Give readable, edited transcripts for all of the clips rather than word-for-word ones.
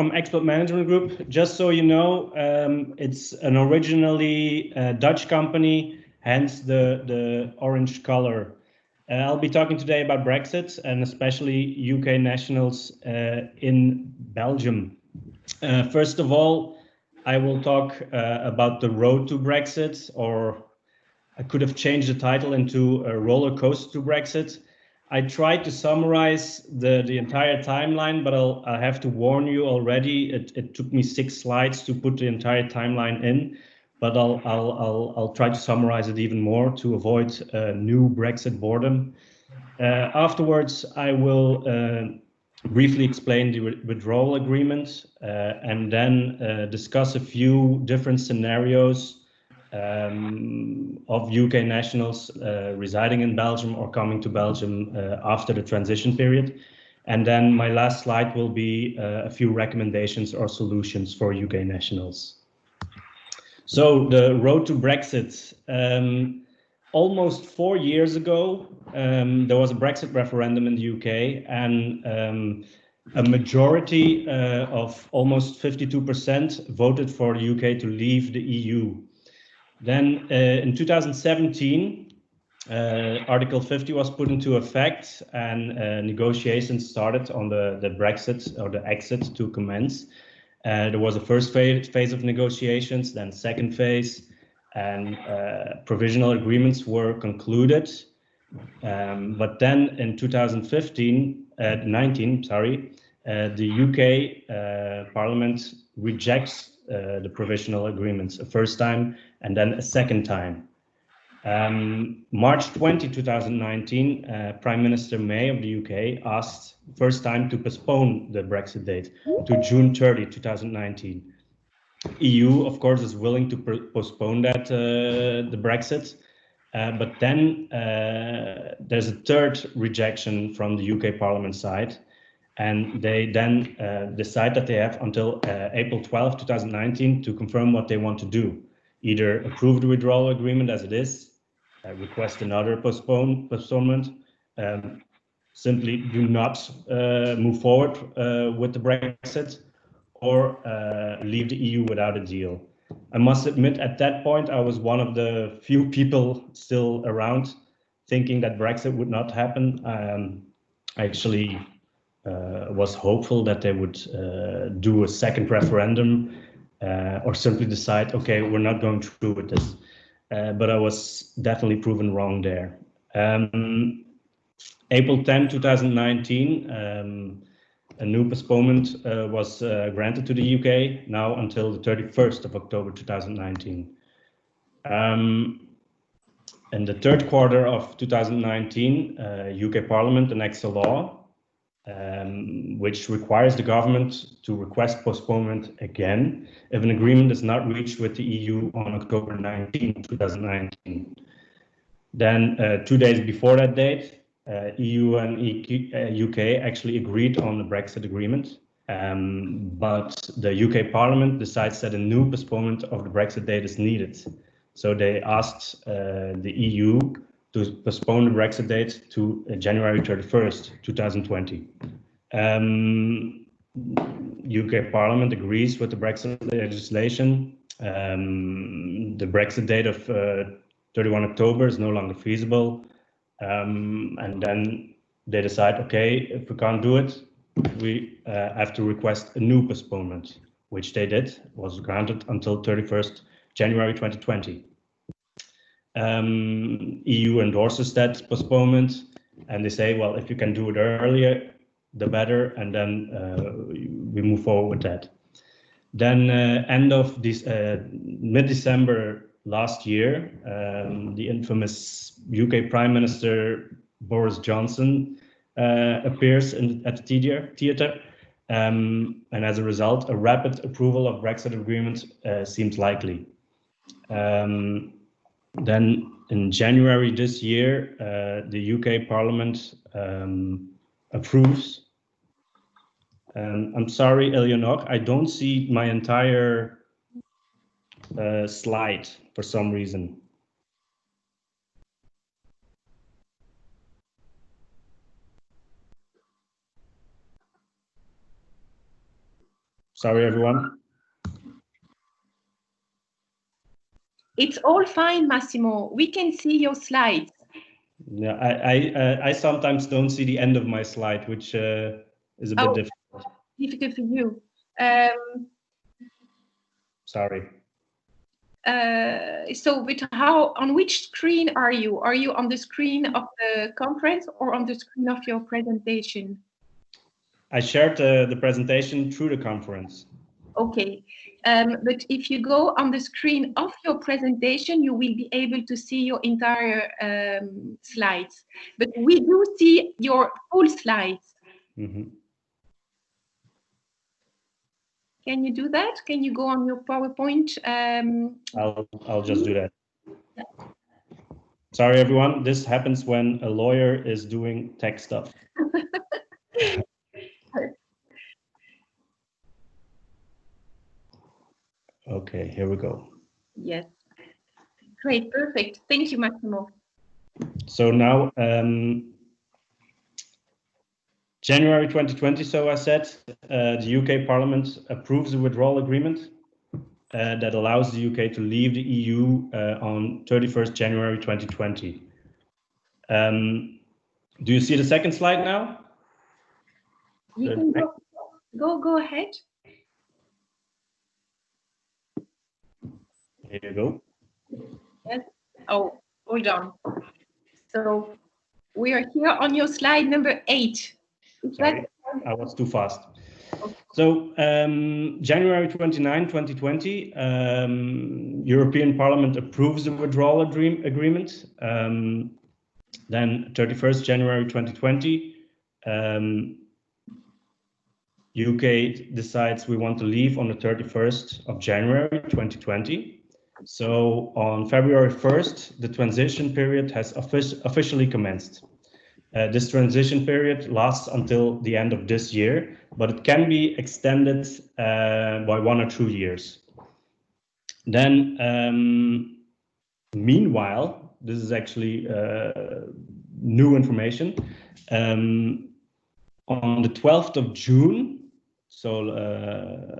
from Expat Management Group. Just so you know, it's an originally Dutch company, hence the orange color. I'll be talking today about Brexit and especially UK nationals in Belgium. First of all, I will talk about the road to Brexit, or I could have changed the title into a roller coaster to Brexit. I tried to summarize the entire timeline, but I have to warn you already. It took me 6 slides to put the entire timeline in, but I'll try to summarize it even more to avoid new Brexit boredom. Afterwards, I will briefly explain the withdrawal agreement and then discuss a few different scenarios of UK nationals residing in Belgium or coming to Belgium after the transition period. And then my last slide will be a few recommendations or solutions for UK nationals. So the road to Brexit. Almost 4 years ago, there was a Brexit referendum in the UK, and a majority of almost 52% voted for the UK to leave the EU. Then in 2017, Article 50 was put into effect, and negotiations started on the Brexit or the exit to commence. There was a first phase of negotiations, then second phase, and provisional agreements were concluded. But then in 2019, the UK Parliament rejects the provisional agreements a first time and then a second time. March 20, 2019, Prime Minister May of the UK asked first time to postpone the Brexit date to June 30, 2019. EU, of course, is willing to postpone that the Brexit, but then there's a third rejection from the UK Parliament side, and they then decide that they have until April 12, 2019 to confirm what they want to do. Either approve the withdrawal agreement as it is, request another postponement, simply do not move forward with the Brexit, or leave the EU without a deal. I must admit, at that point, I was one of the few people still around thinking that Brexit would not happen. I actually was hopeful that they would do a second referendum or simply decide, okay, we're not going through with this. But I was definitely proven wrong there. April 10, 2019, a new postponement was granted to the UK, now until the 31st of October 2019. In the third quarter of 2019, UK Parliament enacts a law which requires the government to request postponement again if an agreement is not reached with the EU on October 19, 2019. Then 2 days before that date, EU and UK actually agreed on the Brexit agreement, but the UK Parliament decides that a new postponement of the Brexit date is needed. So they asked the EU to postpone the Brexit date to January 31st, 2020. UK Parliament agrees with the Brexit legislation. The Brexit date of 31 October is no longer feasible. And then they decide, okay, if we can't do it, we have to request a new postponement, which they did, was granted until 31st January 2020. EU endorses that postponement, and they say, well, if you can do it earlier, the better, and then we move forward with that. Then end of this mid-December last year, the infamous UK Prime Minister Boris Johnson appears at the theatre, and as a result, a rapid approval of Brexit agreement seems likely. Then in January this year, the UK Parliament approves. I'm sorry, Eleonore, I don't see my entire slide for some reason. Sorry, everyone. It's all fine, Massimo. We can see your slides. Yeah, I sometimes don't see the end of my slide, which is a bit difficult. Difficult for you. Sorry. So, on which screen are you? Are you on the screen of the conference or on the screen of your presentation? I shared the presentation through the conference. Okay, but if you go on the screen of your presentation, you will be able to see your entire slides. But we do see your full slides. Mm-hmm. Can you do that? Can you go on your PowerPoint? I'll just do that. Yeah. Sorry, everyone. This happens when a lawyer is doing tech stuff. Okay, here we go. Yes. Great, perfect. Thank you, Massimo. So now, January 2020, so I said, the UK Parliament approves the withdrawal agreement that allows the UK to leave the EU on 31st January 2020. Do you see the second slide now? You can go ahead. Here you go. Yes. Oh, hold on. So we are here on your slide number 8. Sorry, I was too fast. Okay. So January 29, 2020, European Parliament approves the withdrawal agreement. Then 31st January 2020, UK decides we want to leave on the 31st of January 2020. So on February 1st, the transition period has officially commenced. This transition period lasts until the end of this year, but it can be extended by 1 or 2 years. Then, meanwhile, this is actually new information. On the 12th of June, so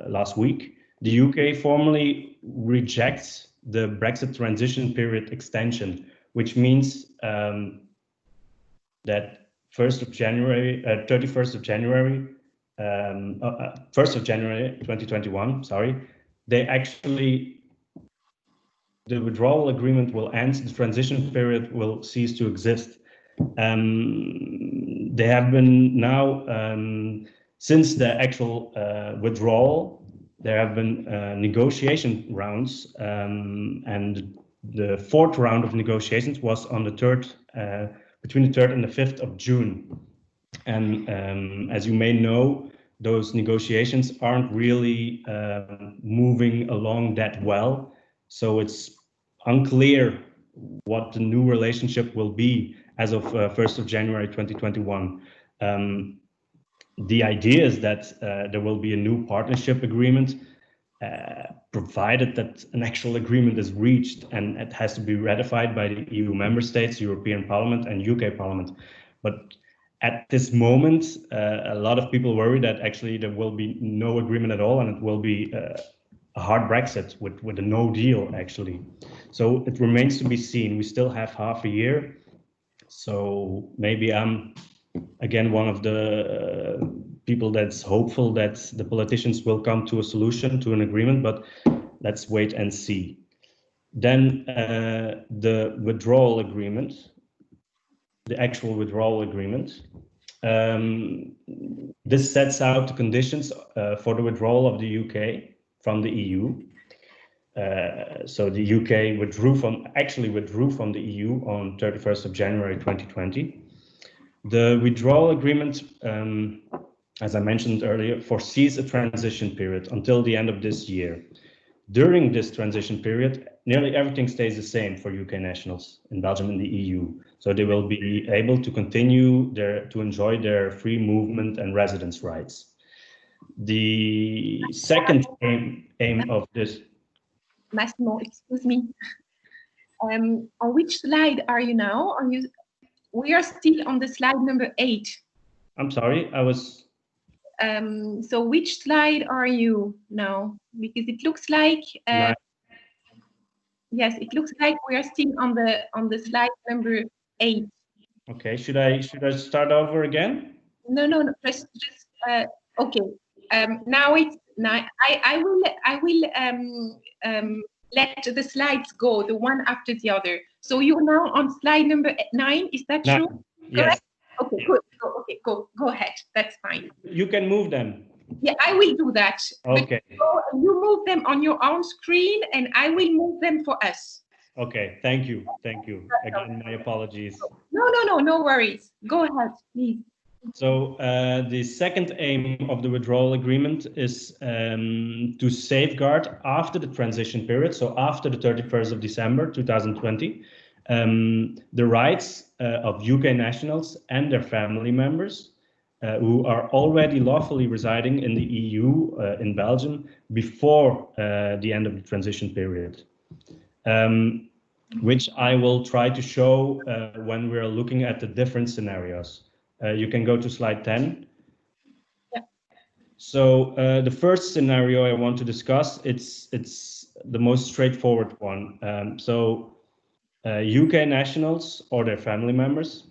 last week, the UK formally rejects the Brexit transition period extension, which means that 1st of January, 31st of January, 1st of January 2021, sorry, the withdrawal agreement will end, the transition period will cease to exist. They have been now, since the actual withdrawal, there have been negotiation rounds, and the 4th round of negotiations was on the 3rd, between the 3rd and the 5th of June. And as you may know, those negotiations aren't really moving along that well. So it's unclear what the new relationship will be as of 1st of January 2021. The idea is that there will be a new partnership agreement, provided that an actual agreement is reached, and it has to be ratified by the EU member states, European Parliament and UK Parliament. But at this moment, a lot of people worry that actually there will be no agreement at all, and it will be a hard Brexit with a no deal, actually. So it remains to be seen. We still have half a year. So maybe I'm, again, one of the people that's hopeful that the politicians will come to a solution, to an agreement, but let's wait and see. Then the withdrawal agreement, the actual withdrawal agreement, this sets out the conditions for the withdrawal of the UK from the EU. So the UK actually withdrew from the EU on 31st of January 2020. The withdrawal agreement, as I mentioned earlier, foresees a transition period until the end of this year. During this transition period, nearly everything stays the same for UK nationals in Belgium and the EU. So they will be able to continue to enjoy their free movement and residence rights. The second aim of this... Massimo, excuse me. On which slide are you now? We are still on the slide number 8. I'm sorry, I was... So which slide are you now? Because it looks like yes, it looks like we are still on the slide number 8. Okay, should I start over again? No, just okay. Now it's 9. I will let the slides go, the one after the other. So you're now on slide number 9. Is that true? Yes. Okay, good. Okay, go ahead. That's fine. You can move them. Yeah, I will do that. Okay. But you move them on your own screen, and I will move them for us. Okay. Thank you. Thank you. Again, my apologies. No worries. Go ahead, please. So the second aim of the withdrawal agreement is to safeguard after the transition period, so after the 31st of December 2020, the rights of UK nationals and their family members who are already lawfully residing in the EU in Belgium before the end of the transition period, which I will try to show when we're looking at the different scenarios. You can go to slide 10. Yeah. So the first scenario I want to discuss, it's the most straightforward one. UK nationals or their family members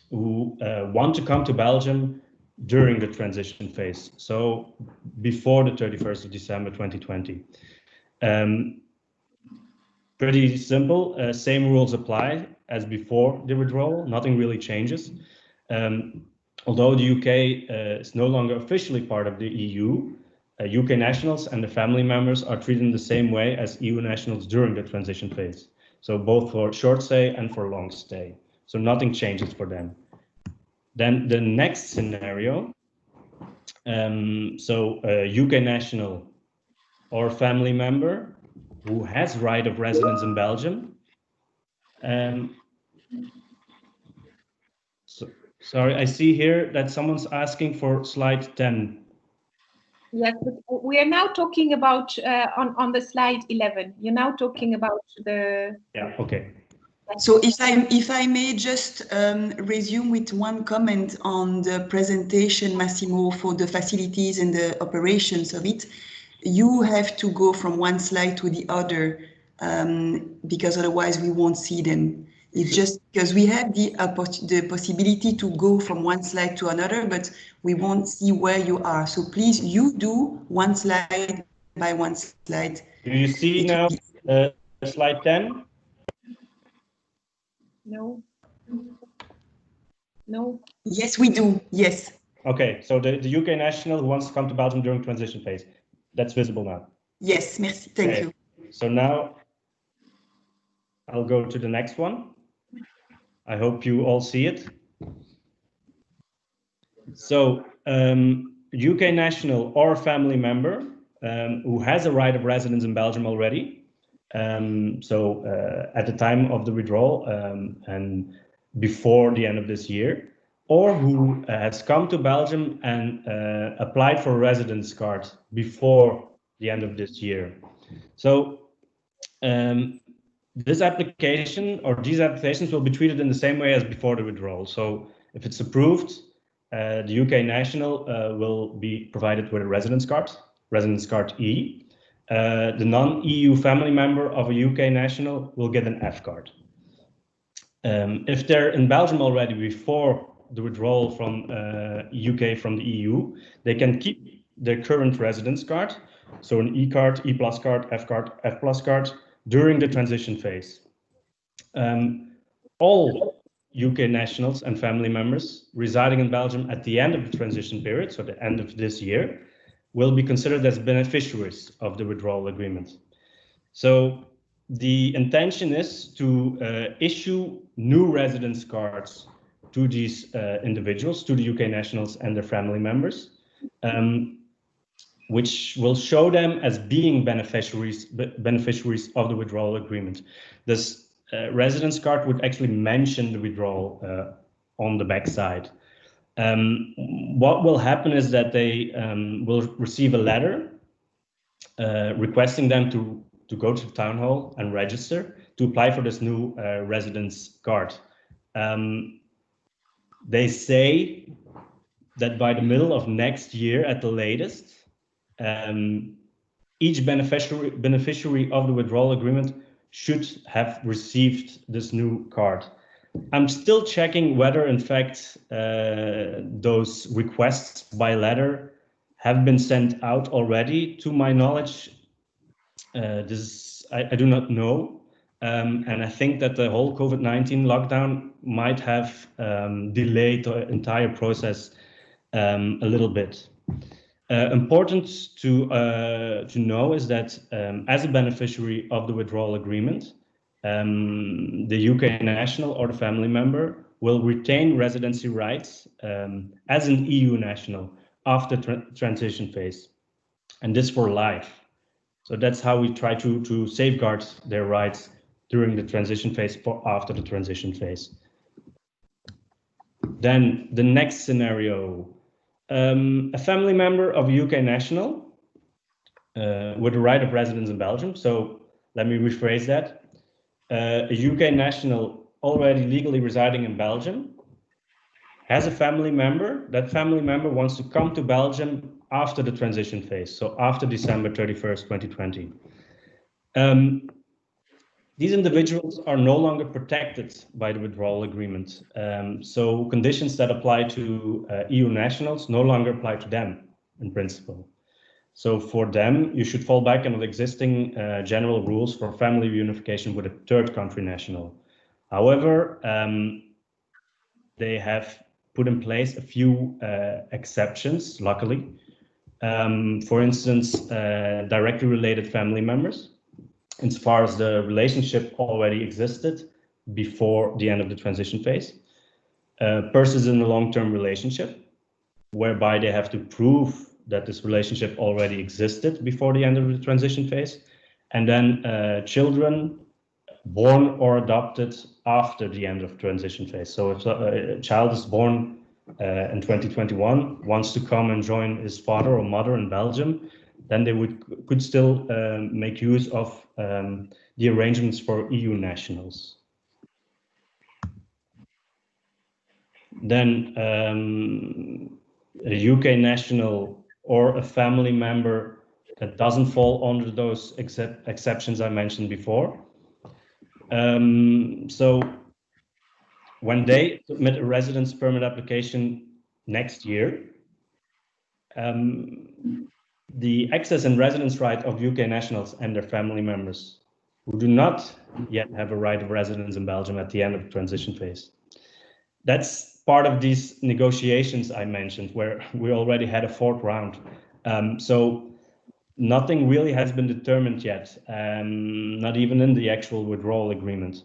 who want to come to Belgium during the transition phase, so before the 31st of December 2020. Pretty simple, same rules apply as before the withdrawal, nothing really changes. Although the UK is no longer officially part of the EU, UK nationals and the family members are treated in the same way as EU nationals during the transition phase. So both for short stay and for long stay. So nothing changes for them. Then the next scenario, UK national or family member who has right of residence in Belgium. Sorry, I see here that someone's asking for slide 10. Yes, but we are now talking about on the slide 11. You're now talking about the. Yeah. Okay. So if I may just resume with one comment on the presentation, Massimo, for the facilities and the operations of it, you have to go from one slide to the other because otherwise we won't see them. It's just because we have the possibility to go from one slide to another, but we won't see where you are. So please, you do one slide by one slide. Do you see now slide 10? No. Yes, we do. Yes. Okay, so the UK national who wants to come to Belgium during transition phase, that's visible now. Yes, merci. Thank you. So now I'll go to the next one. I hope you all see it. So UK national or family member who has a right of residence in Belgium already. At the time of the withdrawal and before the end of this year, or who has come to Belgium and applied for a residence card before the end of this year. So this application or these applications will be treated in the same way as before the withdrawal. So if it's approved, the UK national will be provided with a residence card E. The non-EU family member of a UK national will get an F card. If they're in Belgium already before the withdrawal from UK from the EU, they can keep their current residence card, so an E card, E plus card, F plus card, during the transition phase. All UK nationals and family members residing in Belgium at the end of the transition period, so the end of this year, will be considered as beneficiaries of the withdrawal agreement. So the intention is to issue new residence cards to these individuals, to the UK nationals and their family members, which will show them as being beneficiaries of the withdrawal agreement. This residence card would actually mention the withdrawal on the back side. What will happen is that they will receive a letter requesting them to go to the town hall and register to apply for this new residence card. They say that by the middle of next year at the latest, each beneficiary of the withdrawal agreement should have received this new card. I'm still checking whether, in fact, those requests by letter have been sent out already. To my knowledge, I do not know. And I think that the whole COVID-19 lockdown might have delayed the entire process a little bit. Important to know is that as a beneficiary of the withdrawal agreement, the UK national or the family member will retain residency rights as an EU national after transition phase, and this for life. So that's how we try to safeguard their rights during the transition phase for after the transition phase. Then the next scenario, a family member of a UK national with the right of residence in Belgium. So let me rephrase that. A UK national already legally residing in Belgium has a family member. That family member wants to come to Belgium after the transition phase, so after December 31st, 2020. These individuals are no longer protected by the withdrawal agreement. So conditions that apply to EU nationals no longer apply to them in principle. So for them, you should fall back on the existing general rules for family reunification with a third country national. However, they have put in place a few exceptions, luckily. For instance, directly related family members, as far as the relationship already existed before the end of the transition phase. Persons in a long-term relationship, whereby they have to prove that this relationship already existed before the end of the transition phase. And then children born or adopted after the end of transition phase. So if a child is born in 2021, wants to come and join his father or mother in Belgium, then they could still make use of the arrangements for EU nationals. Then a UK national or a family member that doesn't fall under those exceptions I mentioned before. So when they submit a residence permit application next year, the access and residence right of UK nationals and their family members who do not yet have a right of residence in Belgium at the end of the transition phase. That's part of these negotiations I mentioned, where we already had a fourth round. So nothing really has been determined yet, not even in the actual withdrawal agreement.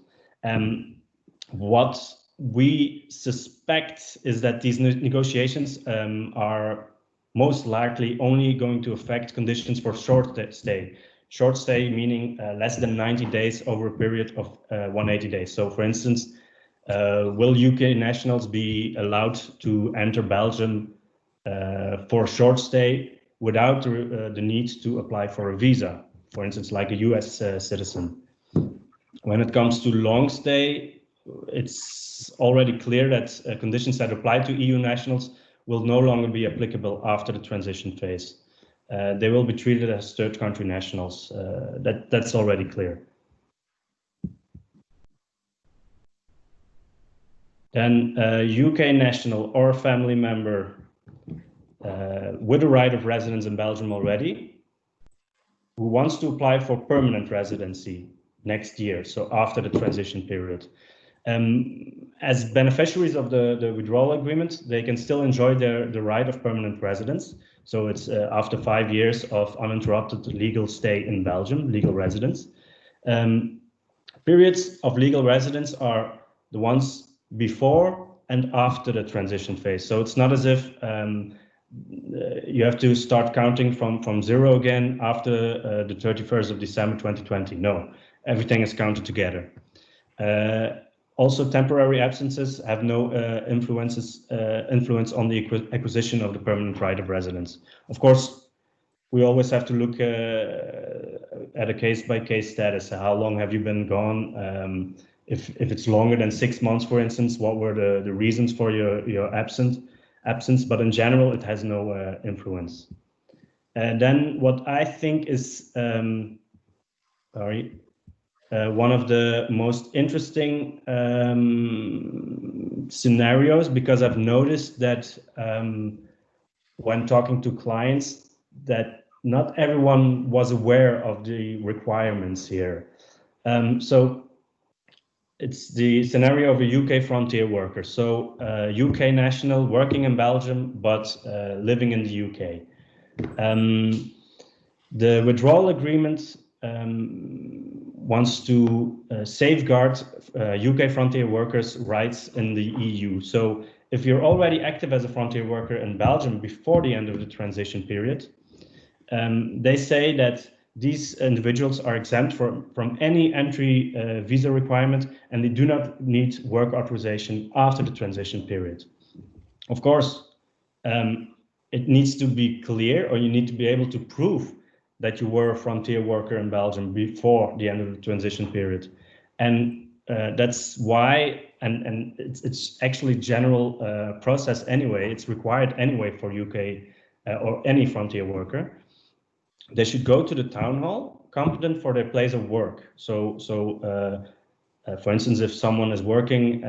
What we suspect is that these negotiations are most likely only going to affect conditions for short stay. Short stay meaning less than 90 days over a period of 180 days. So for instance, will UK nationals be allowed to enter Belgium for a short stay without the need to apply for a visa, for instance, like a US citizen? When it comes to long stay, it's already clear that conditions that apply to EU nationals will no longer be applicable after the transition phase. They will be treated as third country nationals. That's already clear. Then a UK national or a family member with a right of residence in Belgium already, who wants to apply for permanent residency next year, so after the transition period. As beneficiaries of the withdrawal agreement, they can still enjoy the right of permanent residence. So it's after 5 years of uninterrupted legal stay in Belgium, legal residence. Periods of legal residence are the ones before and after the transition phase. So it's not as if you have to start counting from zero again after the 31st of December 2020. No, everything is counted together. Also, temporary absences have no influence on the acquisition of the permanent right of residence. Of course, we always have to look at a case-by-case status. How long have you been gone? If it's longer than 6 months, for instance, what were the reasons for your absence? absence, but in general, it has no influence. Then what I think is, one of the most interesting scenarios, because I've noticed that when talking to clients, that not everyone was aware of the requirements here. So it's the scenario of a UK frontier worker. So UK national working in Belgium, but living in the UK. The withdrawal agreement wants to safeguard UK frontier workers' rights in the EU. So if you're already active as a frontier worker in Belgium before the end of the transition period, they say that these individuals are exempt from any entry visa requirement, and they do not need work authorization after the transition period. Of course, it needs to be clear, or you need to be able to prove that you were a frontier worker in Belgium before the end of the transition period. And that's why, and it's actually general process anyway, it's required anyway for UK or any frontier worker. They should go to the town hall competent for their place of work. So for instance, if someone is working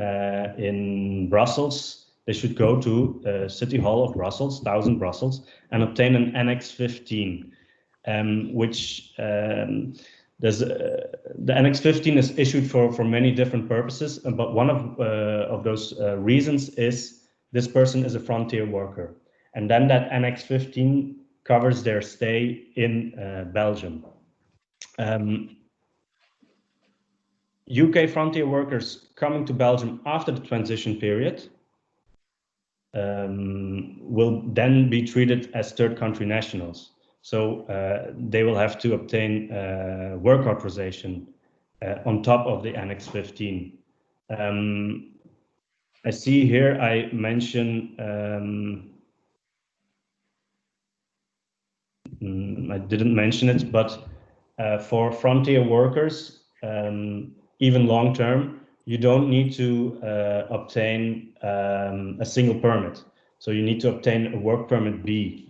in Brussels, they should go to City Hall of Brussels, 1000 Brussels, and obtain an Annex 15, which there's the Annex 15 is issued for many different purposes, but one of those reasons is this person is a frontier worker, and then that Annex 15 covers their stay in Belgium. UK frontier workers coming to Belgium after the transition period will then be treated as third country nationals. So they will have to obtain work authorization on top of the Annex 15. I see here I mention, I didn't mention it, but for frontier workers, even long term, you don't need to obtain a single permit. So you need to obtain a work permit B,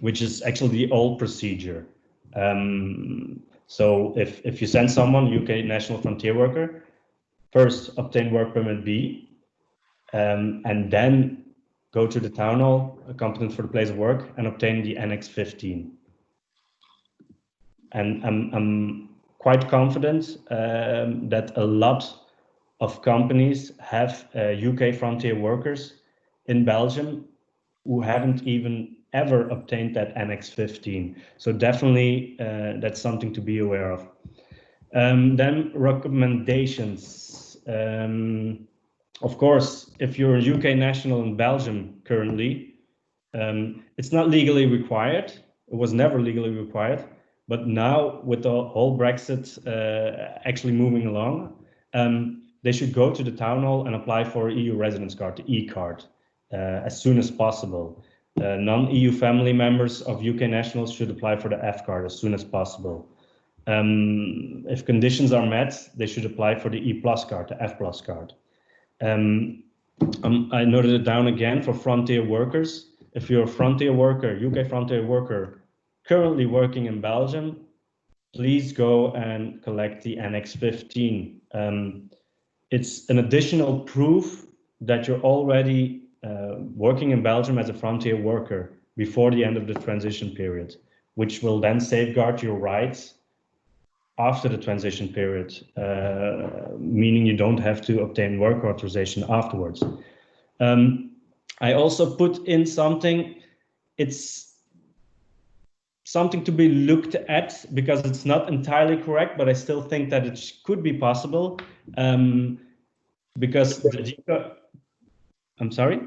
which is actually the old procedure. So if you send someone, UK national frontier worker, first obtain work permit B, and then go to the town hall, competent for the place of work, and obtain the Annex 15. And I'm quite confident that a lot of companies have UK frontier workers in Belgium who haven't even ever obtained that Annex 15. So definitely that's something to be aware of. Then recommendations. Of course, if you're a UK national in Belgium currently, it's not legally required. It was never legally required. But now with the whole Brexit actually moving along, they should go to the town hall and apply for an EU residence card, the E-card, as soon as possible. Non-EU family members of UK nationals should apply for the F-card as soon as possible. If conditions are met, they should apply for the E+ card, the F+ card. I noted it down again for frontier workers. If you're a frontier worker, UK frontier worker, currently working in Belgium, please go and collect the Annex 15. It's an additional proof that you're already working in Belgium as a frontier worker before the end of the transition period, which will then safeguard your rights after the transition period, meaning you don't have to obtain work authorization afterwards. I also put in something, it's something to be looked at because it's not entirely correct, but I still think that it could be possible because the I'm sorry?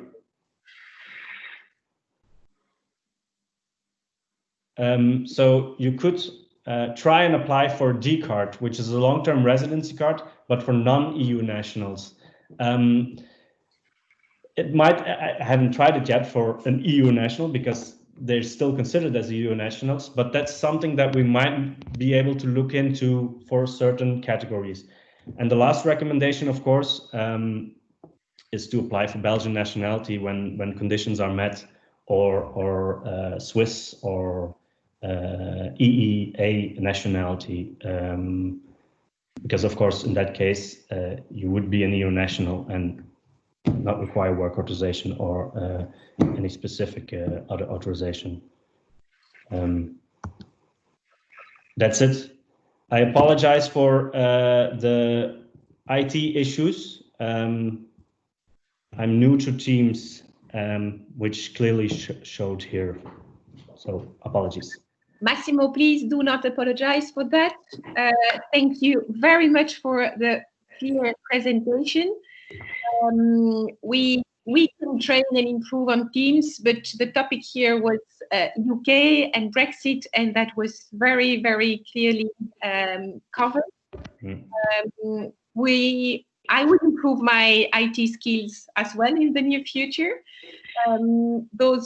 So you could try and apply for a D card, which is a long-term residency card, but for non-EU nationals. It might, I haven't tried it yet for an EU national because they're still considered as EU nationals, but that's something that we might be able to look into for certain categories. And the last recommendation, of course, is to apply for Belgian nationality when conditions are met, or Swiss or EEA nationality, because of course in that case you would be an EU national and not require work authorization or any specific other authorization. That's it. I apologize for the IT issues. I'm new to Teams, which clearly showed here, so apologies. Massimo, please do not apologize for that. Thank you very much for the clear presentation. We can train and improve on Teams, but the topic here was UK and Brexit, and that was very, very clearly covered. I would improve my IT skills as well in the near future. Those